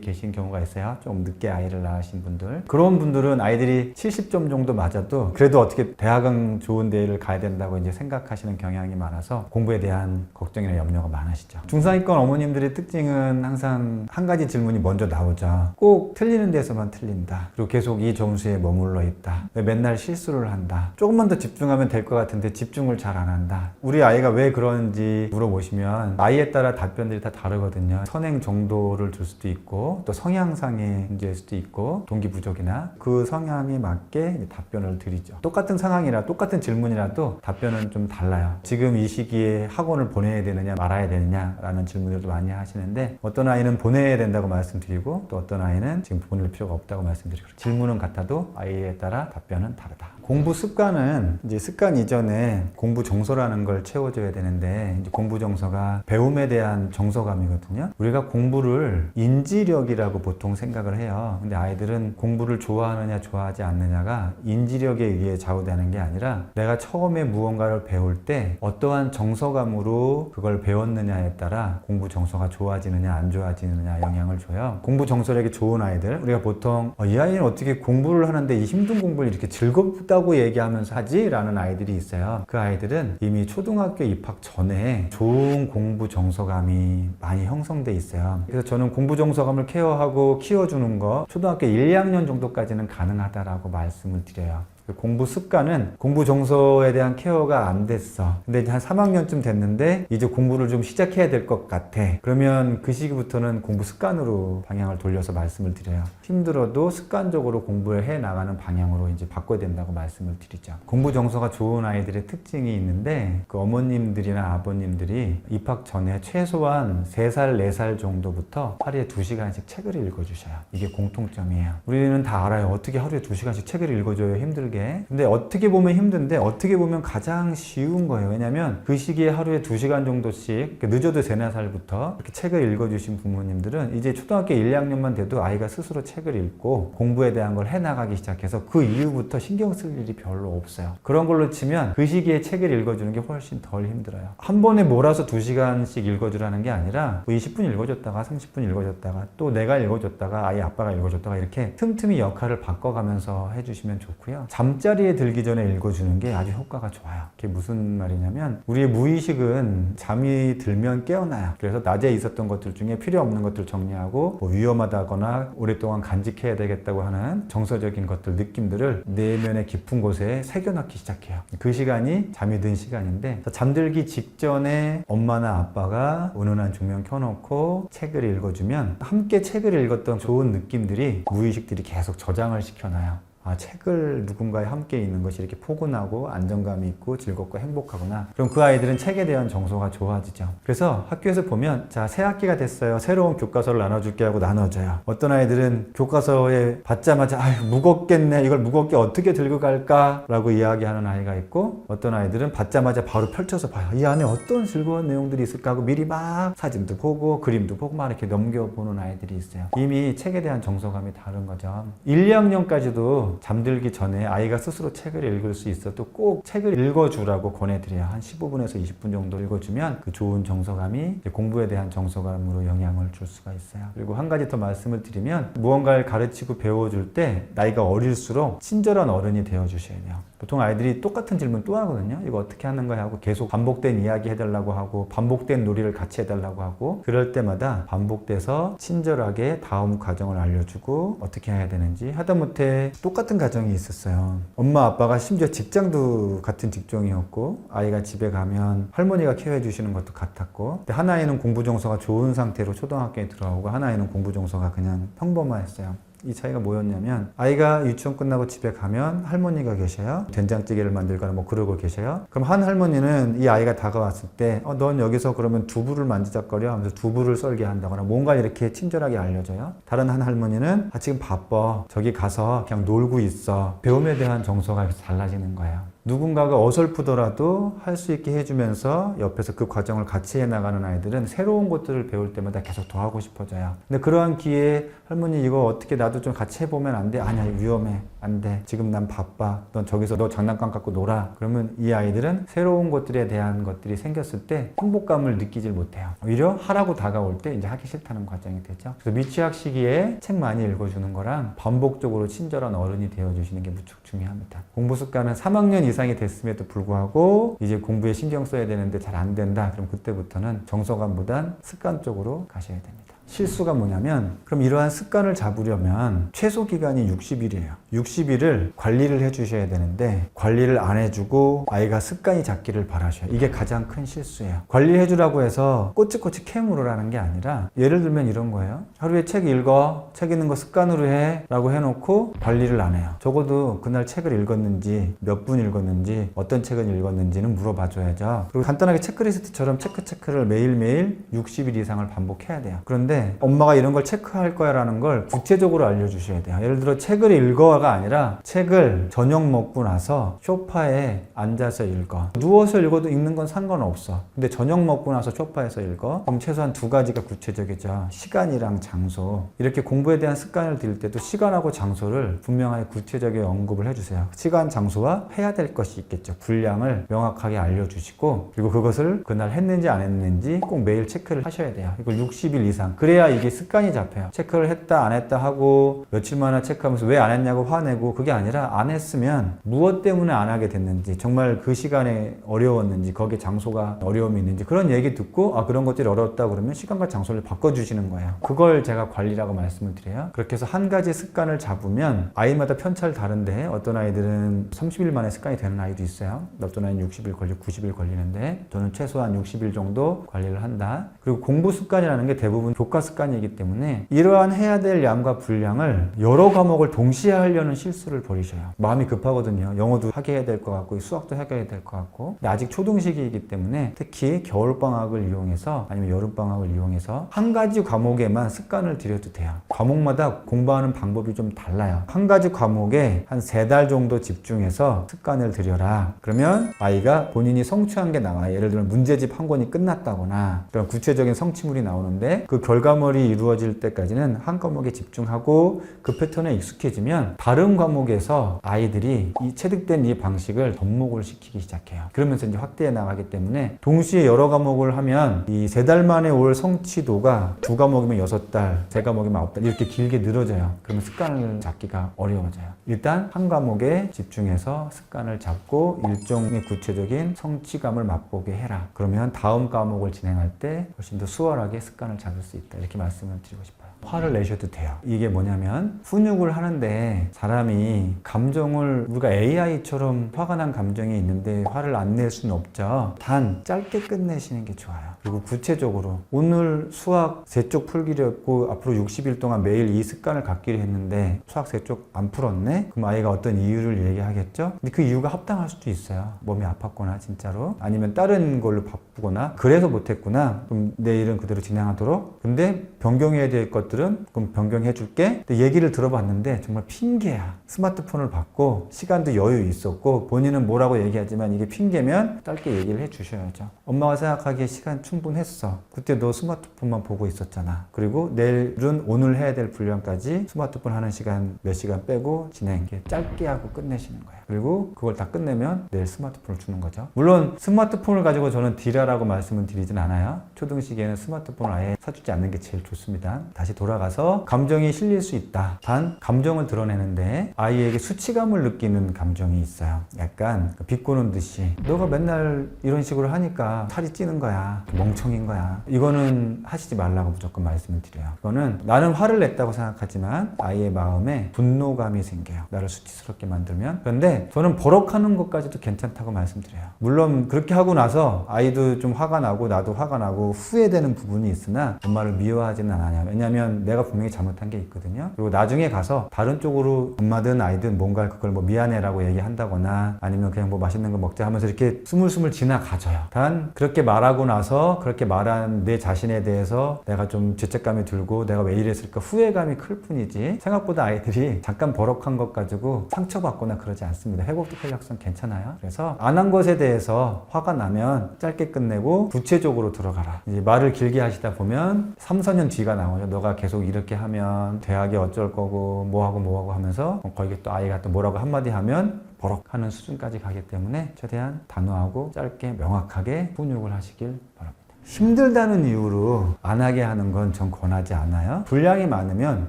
계신 경우가 있어요. 좀 늦게 아이를 낳으신 분들. 그런 분들은 아이들이 70점 정도 맞아도 그래도 어떻게 대학은 좋은 데를 가야 된다고 이제 생각하시는 경향이 많아서 공부에 대한 걱정이나 염려가 많으시죠. 중상위권 어머님들의 특징은 항상 한 가지 질문이 먼저 나오죠. 꼭 틀리는 데서만 틀린다. 그리고 계속 이 점수에 머물러 있다. 왜 맨날 실수를 한다. 조금만 더 집중하면 될 것 같은데 집중을 잘 안 한다. 우리 아이가 왜 그런지 물어보시면 아이에 따라 답변들이 다 다르거든요. 선행 정도를 줄 수도 있고 또 성향상의 문제일 수도 있고 동기 부족이나 그 성향에 맞게 답변을 드리죠. 똑같은 상황이라 똑같은 질문이라도 답변은 좀 달라요. 지금 이 시기에 학원을 보내야 되느냐 말아야 되느냐라는 질문들도 많이 하시는데 어떤 아이는 보내야 된다고 말씀드리고 또 어떤 아이는 지금 보낼 필요가 없다고 말씀드리고 질문은 같아도 아이에 따라 답변은 다르다. 공부 습관은 이제 습관 이전에 공부 정서라는 걸 채워줘야 되는데 이제 공부 정서가 배움에 대한 정서감이거든요. 우리가 공부를 인지력이라고 보통 생각을 해요. 근데 아이들은 공부를 좋아하느냐 좋아하지 않느냐가 인지력에 의해 좌우되는 게 아니라 내가 처음에 무언가를 배울 때 어떠한 정서감으로 그걸 배웠느냐에 따라 공부 정서가 좋아지느냐 안 좋아지느냐 영향을 줘요. 공부 정서력이 좋은 아이들 우리가 보통 이 아이는 어떻게 공부를 하는데 이 힘든 공부를 이렇게 즐겁다고 얘기하면서 하지? 라는 아이들이 있어요. 그 아이들은 이미 초등학교 입학 전에 좋은 공부 정서감이 많이 형성돼 있어요. 그래서 저는 공부 정서감을 케어하고 키워주는 거 초등학교 1, 2학년 정도까지는 가능하다라고 말씀을 드려요. 공부 습관은 공부 정서에 대한 케어가 안 됐어. 근데 이제 한 3학년쯤 됐는데 이제 공부를 좀 시작해야 될 것 같아. 그러면 그 시기부터는 공부 습관으로 방향을 돌려서 말씀을 드려요. 힘들어도 습관적으로 공부를 해 나가는 방향으로 이제 바꿔야 된다고 말씀을 드리죠. 공부 정서가 좋은 아이들의 특징이 있는데 그 어머님들이나 아버님들이 입학 전에 최소한 3살, 4살 정도부터 하루에 2시간씩 책을 읽어주셔요. 이게 공통점이에요. 우리는 다 알아요. 어떻게 하루에 2시간씩 책을 읽어줘요? 힘들게. 근데 어떻게 보면 힘든데 어떻게 보면 가장 쉬운 거예요. 왜냐면 그 시기에 하루에 2시간 정도씩 늦어도 3, 4살부터 이렇게 책을 읽어주신 부모님들은 이제 초등학교 1, 2학년만 돼도 아이가 스스로 책을 읽고 공부에 대한 걸 해나가기 시작해서 그 이후부터 신경 쓸 일이 별로 없어요. 그런 걸로 치면 그 시기에 책을 읽어주는 게 훨씬 덜 힘들어요. 한 번에 몰아서 2시간씩 읽어주라는 게 아니라 20분 읽어줬다가 30분 읽어줬다가 또 내가 읽어줬다가 아이 아빠가 읽어줬다가 이렇게 틈틈이 역할을 바꿔가면서 해주시면 좋고요. 잠자리에 들기 전에 읽어주는 게 아주 효과가 좋아요. 그게 무슨 말이냐면 우리의 무의식은 잠이 들면 깨어나요. 그래서 낮에 있었던 것들 중에 필요 없는 것들 정리하고 뭐 위험하다거나 오랫동안 간직해야 되겠다고 하는 정서적인 것들, 느낌들을 내면의 깊은 곳에 새겨넣기 시작해요. 그 시간이 잠이 든 시간인데 잠들기 직전에 엄마나 아빠가 은은한 조명 켜놓고 책을 읽어주면 함께 책을 읽었던 좋은 느낌들이 무의식들이 계속 저장을 시켜놔요. 책을 누군가와 함께 있는 것이 이렇게 포근하고 안정감이 있고 즐겁고 행복하구나. 그럼 그 아이들은 책에 대한 정서가 좋아지죠. 그래서 학교에서 보면 자, 새 학기가 됐어요. 새로운 교과서를 나눠줄게 하고 나눠줘요. 어떤 아이들은 교과서에 받자마자 아유 무겁겠네. 이걸 무겁게 어떻게 들고 갈까? 라고 이야기하는 아이가 있고 어떤 아이들은 받자마자 바로 펼쳐서 봐요. 이 안에 어떤 즐거운 내용들이 있을까 하고 미리 막 사진도 보고 그림도 보고 막 이렇게 넘겨보는 아이들이 있어요. 이미 책에 대한 정서감이 다른 거죠. 1, 2학년까지도 잠들기 전에 아이가 스스로 책을 읽을 수 있어도 꼭 책을 읽어주라고 권해드려요. 한 15분에서 20분 정도 읽어주면 그 좋은 정서감이 공부에 대한 정서감으로 영향을 줄 수가 있어요. 그리고 한 가지 더 말씀을 드리면 무언가를 가르치고 배워줄 때 나이가 어릴수록 친절한 어른이 되어주셔야 돼요. 보통 아이들이 똑같은 질문 또 하거든요. 이거 어떻게 하는 거야 하고 계속 반복된 이야기 해달라고 하고 반복된 놀이를 같이 해달라고 하고 그럴 때마다 반복돼서 친절하게 다음 과정을 알려주고 어떻게 해야 되는지 하다못해 똑같은 가정이 있었어요. 엄마 아빠가 심지어 직장도 같은 직종이었고 아이가 집에 가면 할머니가 케어해 주시는 것도 같았고 근데 한 아이는 공부 정서가 좋은 상태로 초등학교에 들어오고 한 아이는 공부 정서가 그냥 평범했어요. 이 차이가 뭐였냐면 아이가 유치원 끝나고 집에 가면 할머니가 계셔요. 된장찌개를 만들거나 뭐 그러고 계셔요. 그럼 한 할머니는 이 아이가 다가왔을 때 넌 여기서 그러면 두부를 만지작거려 하면서 두부를 썰게 한다거나 뭔가 이렇게 친절하게 알려줘요. 다른 한 할머니는 지금 바빠. 저기 가서 그냥 놀고 있어. 배움에 대한 정서가 달라지는 거예요. 누군가가 어설프더라도 할 수 있게 해주면서 옆에서 그 과정을 같이 해나가는 아이들은 새로운 것들을 배울 때마다 계속 더 하고 싶어져요. 근데 그러한 기회에 할머니 이거 어떻게 나도 좀 같이 해보면 안 돼? 아니야 위험해 안 돼. 지금 난 바빠. 넌 저기서 너 장난감 갖고 놀아. 그러면 이 아이들은 새로운 것들에 대한 것들이 생겼을 때 행복감을 느끼질 못해요. 오히려 하라고 다가올 때 이제 하기 싫다는 과정이 되죠. 그래서 미취학 시기에 책 많이 읽어주는 거랑 반복적으로 친절한 어른이 되어주시는 게 무척 중요합니다. 공부 습관은 3학년 이상이 됐음에도 불구하고 이제 공부에 신경 써야 되는데 잘 안 된다. 그럼 그때부터는 정서감보단 습관 쪽으로 가셔야 됩니다. 실수가 뭐냐면 그럼 이러한 습관을 잡으려면 최소 기간이 60일이에요. 60일을 관리를 해주셔야 되는데 관리를 안 해주고 아이가 습관이 잡기를 바라셔요. 이게 가장 큰 실수예요. 관리해주라고 해서 꼬치꼬치 캐물으라는 게 아니라 예를 들면 이런 거예요. 하루에 책 읽어. 책 읽는 거 습관으로 해 라고 해놓고 관리를 안 해요. 적어도 그날 책을 읽었는지 몇 분 읽었는지 어떤 책을 읽었는지는 물어봐 줘야죠. 그리고 간단하게 체크리스트처럼 체크를 매일매일 60일 이상을 반복해야 돼요. 그런데 엄마가 이런 걸 체크할 거야 라는 걸 구체적으로 알려주셔야 돼요. 예를 들어 책을 읽어가 아니라 책을 저녁 먹고 나서 소파에 앉아서 읽어. 누워서 읽어도 읽는 건 상관없어. 근데 저녁 먹고 나서 소파에서 읽어. 그럼 최소한 두 가지가 구체적이죠. 시간이랑 장소. 이렇게 공부에 대한 습관을 들일 때도 시간하고 장소를 분명하게 구체적인 언급을 해주세요. 시간, 장소와 해야 될 것이 있겠죠. 분량을 명확하게 알려주시고 그리고 그것을 그날 했는지 안 했는지 꼭 매일 체크를 하셔야 돼요. 이걸 60일 이상. 그래야 이게 습관이 잡혀요. 체크를 했다 안 했다 하고 며칠만에 체크하면서 왜 안 했냐고 화내고 그게 아니라 안 했으면 무엇 때문에 안 하게 됐는지 정말 그 시간에 어려웠는지 거기에 장소가 어려움이 있는지 그런 얘기 듣고 그런 것들이 어렵다 그러면 시간과 장소를 바꿔주시는 거예요. 그걸 제가 관리라고 말씀을 드려요. 그렇게 해서 한 가지 습관을 잡으면 아이마다 편차를 다른데 어떤 아이들은 30일 만에 습관이 되는 아이도 있어요. 어떤 아이는 60일 걸리고 90일 걸리는데 저는 최소한 60일 정도 관리를 한다. 그리고 공부 습관이라는 게 대부분 교과 습관이기 때문에 이러한 해야 될 양과 분량을 여러 과목을 동시에 하려는 실수를 벌이셔요. 마음이 급하거든요. 영어도 하게 해야 될 것 같고 수학도 하게 해야 될 것 같고 근데 아직 초등시기이기 때문에 특히 겨울방학을 이용해서 아니면 여름방학을 이용해서 한 가지 과목에만 습관을 들여도 돼요. 과목마다 공부하는 방법이 좀 달라요. 한 가지 과목에 한 3달 정도 집중해서 습관을 들여라. 그러면 아이가 본인이 성취한 게 나와요. 예를 들면 문제집 한 권이 끝났다거나 그런 구체적인 성취물이 나오는데 그 결과물이 이루어질 때까지는 한 과목에 집중하고 그 패턴에 익숙해지면 다른 과목에서 아이들이 이 체득된 이 방식을 접목을 시키기 시작해요. 그러면서 이제 확대해 나가기 때문에 동시에 여러 과목을 하면 이 3달 만에 올 성취도가 2과목이면 6달, 3과목이면 9달 이렇게 길게 늘어져요. 그러면 습관을 잡기가 어려워져요. 일단 한 과목에 집중해서 습관을 잡고 일종의 구체적인 성취감을 맛보게 해라. 그러면 다음 과목을 진행할 때 훨씬 더 수월하게 습관을 잡을 수 있다. 이렇게 말씀을 드리고 싶어요. 화를 내셔도 돼요. 이게 뭐냐면 훈육을 하는데 사람이 감정을 우리가 AI처럼 화가 난 감정이 있는데 화를 안 낼 수는 없죠. 단 짧게 끝내시는 게 좋아요. 그리고 구체적으로 오늘 수학 3쪽 풀기로 했고 앞으로 60일 동안 매일 이 습관을 갖기로 했는데 수학 3쪽 안 풀었네? 그럼 아이가 어떤 이유를 얘기하겠죠? 근데 그 이유가 합당할 수도 있어요. 몸이 아팠거나 진짜로 아니면 다른 걸로 바쁘거나 그래서 못했구나. 그럼 내일은 그대로 진행하도록. 근데 변경해야 될 것들은 그럼 변경해 줄게. 근데 얘기를 들어봤는데 정말 핑계야. 스마트폰을 받고 시간도 여유 있었고 본인은 뭐라고 얘기하지만 이게 핑계면 짧게 얘기를 해 주셔야죠. 엄마가 생각하기에 시간 충분했어. 그때 너 스마트폰만 보고 있었잖아. 그리고 내일은 오늘 해야 될 분량까지 스마트폰 하는 시간 몇 시간 빼고 진행. 이렇게 짧게 하고 끝내시는 거예요. 그리고 그걸 다 끝내면 내일 스마트폰을 주는 거죠. 물론 스마트폰을 가지고 저는 딜하라고 말씀을 드리진 않아요. 초등 시기에는 스마트폰을 아예 사주지 않는 게 제일 좋습니다. 다시 돌아가서 감정이 실릴 수 있다. 단 감정을 드러내는데 아이에게 수치감을 느끼는 감정이 있어요. 약간 비꼬는 듯이 너가 맨날 이런 식으로 하니까 살이 찌는 거야. 멍청인 거야. 이거는 하시지 말라고 무조건 말씀을 드려요. 이거는 나는 화를 냈다고 생각하지만 아이의 마음에 분노감이 생겨요. 나를 수치스럽게 만들면. 그런데 저는 버럭하는 것까지도 괜찮다고 말씀드려요. 물론 그렇게 하고 나서 아이도 좀 화가 나고 나도 화가 나고 후회되는 부분이 있으나 엄마를 미워하지는 않아요. 왜냐하면 그러면 내가 분명히 잘못한 게 있거든요. 그리고 나중에 가서 다른 쪽으로 엄마든 아이든 뭔가 그걸 뭐 미안해라고 얘기한다거나 아니면 그냥 뭐 맛있는 거 먹자 하면서 이렇게 스물스물 지나가져요. 단 그렇게 말하고 나서 그렇게 말한 내 자신에 대해서 내가 좀 죄책감이 들고 내가 왜 이랬을까 후회감이 클 뿐이지 생각보다 아이들이 잠깐 버럭한 것 가지고 상처받거나 그러지 않습니다. 회복도 탄력성 괜찮아요. 그래서 안 한 것에 대해서 화가 나면 짧게 끝내고 구체적으로 들어가라. 이제 말을 길게 하시다 보면 3, 4년 뒤가 나오죠. 너가 계속 이렇게 하면 대학이 어쩔 거고 뭐하고 하면서 거기에 또 아이가 또 뭐라고 한마디 하면 버럭하는 수준까지 가기 때문에 최대한 단호하고 짧게 명확하게 훈육을 하시길 바랍니다. 힘들다는 이유로 안 하게 하는 건 전 권하지 않아요. 분량이 많으면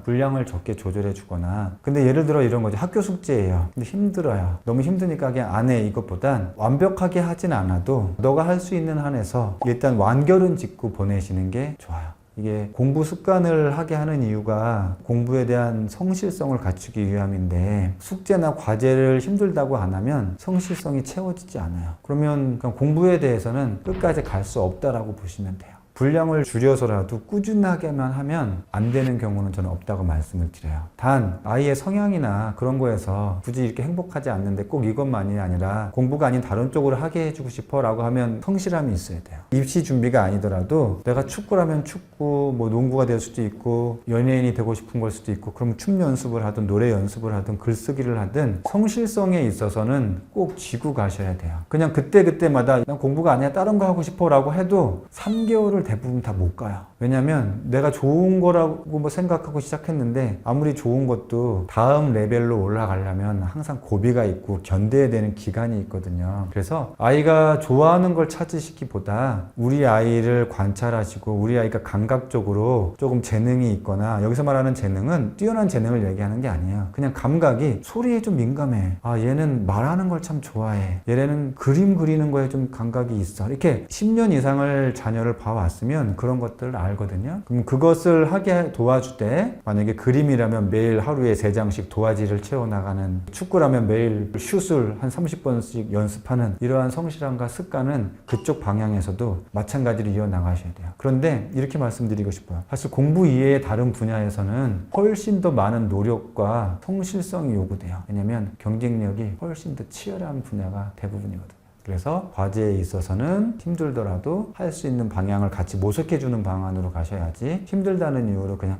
분량을 적게 조절해 주거나 근데 예를 들어 이런 거죠. 학교 숙제예요. 근데 힘들어요. 너무 힘드니까 그냥 안 해 이것보단 완벽하게 하진 않아도 너가 할 수 있는 한에서 일단 완결은 짓고 보내시는 게 좋아요. 이게 공부 습관을 하게 하는 이유가 공부에 대한 성실성을 갖추기 위함인데 숙제나 과제를 힘들다고 안 하면 성실성이 채워지지 않아요. 그러면 그냥 공부에 대해서는 끝까지 갈 수 없다라고 보시면 돼요. 분량을 줄여서라도 꾸준하게만 하면 안 되는 경우는 저는 없다고 말씀을 드려요. 단 아이의 성향이나 그런 거에서 굳이 이렇게 행복하지 않는데 꼭 이것만이 아니라 공부가 아닌 다른 쪽으로 하게 해주고 싶어 라고 하면 성실함이 있어야 돼요. 입시 준비가 아니더라도 내가 축구라면 축구, 뭐 농구가 될 수도 있고 연예인이 되고 싶은 걸 수도 있고 그럼 춤 연습을 하든 노래 연습을 하든 글쓰기를 하든 성실성에 있어서는 꼭 쥐고 가셔야 돼요. 그냥 그때마다 난 공부가 아니야 다른 거 하고 싶어 라고 해도 3개월을 대부분 다 못 가요. 왜냐면 내가 좋은 거라고 뭐 생각하고 시작했는데 아무리 좋은 것도 다음 레벨로 올라가려면 항상 고비가 있고 견뎌야 되는 기간이 있거든요. 그래서 아이가 좋아하는 걸 찾으시기보다 우리 아이를 관찰하시고 우리 아이가 감각적으로 조금 재능이 있거나 여기서 말하는 재능은 뛰어난 재능을 얘기하는 게 아니에요. 그냥 감각이 소리에 좀 민감해. 아 얘는 말하는 걸 참 좋아해. 얘는 그림 그리는 거에 좀 감각이 있어. 이렇게 10년 이상을 자녀를 봐왔으면 그런 것들을 알거든요. 그럼 그것을 하게 도와줄 때 만약에 그림이라면 매일 하루에 3장씩 도화지를 채워나가는 축구라면 매일 슛을 한 30번씩 연습하는 이러한 성실함과 습관은 그쪽 방향에서도 마찬가지로 이어나가셔야 돼요. 그런데 이렇게 말씀드리고 싶어요. 사실 공부 이외의 다른 분야에서는 훨씬 더 많은 노력과 성실성이 요구돼요. 왜냐면 경쟁력이 훨씬 더 치열한 분야가 대부분이거든요. 그래서 과제에 있어서는 힘들더라도 할 수 있는 방향을 같이 모색해주는 방안으로 가셔야지 힘들다는 이유로 그냥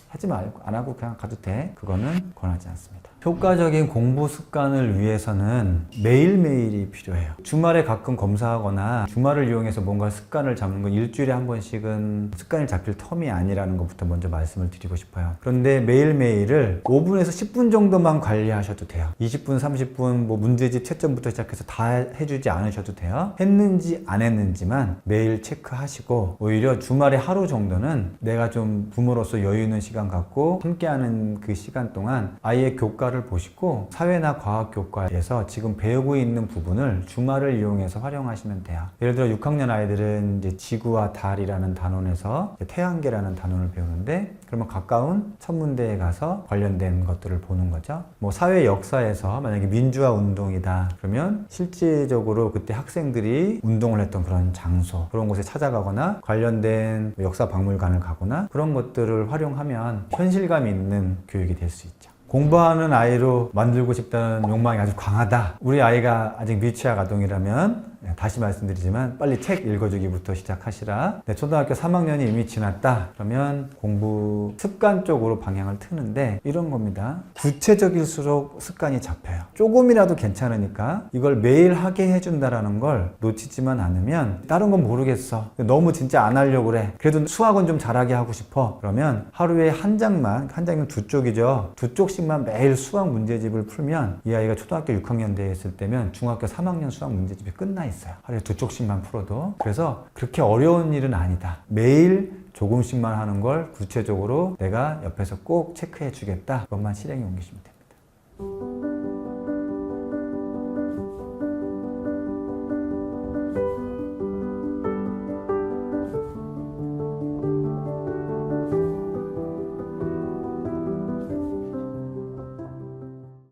하지 말고 안 하고 그냥 가도 돼. 그거는 권하지 않습니다. 효과적인 공부 습관을 위해서는 매일매일이 필요해요. 주말에 가끔 검사하거나 주말을 이용해서 뭔가 습관을 잡는 건 일주일에 한 번씩은 습관이 잡힐 텀이 아니라는 것부터 먼저 말씀을 드리고 싶어요. 그런데 매일매일을 5분에서 10분 정도만 관리하셔도 돼요. 20분, 30분 뭐 문제집 채점부터 시작해서 다 해주지 않으셔도 돼요. 했는지 안 했는지만 매일 체크하시고 오히려 주말에 하루 정도는 내가 좀 부모로서 여유 있는 시간 갖고 함께하는 그 시간 동안 아이의 교과를 보시고 사회나 과학 교과에서 지금 배우고 있는 부분을 주말을 이용해서 활용하시면 돼요. 예를 들어 6학년 아이들은 이제 지구와 달이라는 단원에서 태양계라는 단원을 배우는데 그러면 가까운 천문대에 가서 관련된 것들을 보는 거죠. 뭐 사회 역사에서 만약에 민주화 운동이다 그러면 실질적으로 그때 학생들이 운동을 했던 그런 장소 그런 곳에 찾아가거나 관련된 역사 박물관을 가거나 그런 것들을 활용하면 현실감 있는 교육이 될 수 있죠. 공부하는 아이로 만들고 싶다는 욕망이 아주 강하다. 우리 아이가 아직 미취학 아동이라면 다시 말씀드리지만 빨리 책 읽어주기부터 시작하시라. 초등학교 3학년이 이미 지났다. 그러면 공부 습관 쪽으로 방향을 트는데 이런 겁니다. 구체적일수록 습관이 잡혀요. 조금이라도 괜찮으니까 이걸 매일 하게 해준다라는 걸 놓치지만 않으면 다른 건 모르겠어. 너무 진짜 안 하려고 그래. 그래도 수학은 좀 잘하게 하고 싶어. 그러면 하루에 한 장이면 2쪽이죠. 2쪽씩만 매일 수학 문제집을 풀면 이 아이가 초등학교 6학년 됐을 때면 중학교 3학년 수학 문제집이 끝나 있어요. 하루에 2쪽씩만 풀어도. 그래서 그렇게 어려운 일은 아니다. 매일 조금씩만 하는 걸 구체적으로 내가 옆에서 꼭 체크해 주겠다. 그것만 실행에 옮기시면 됩니다.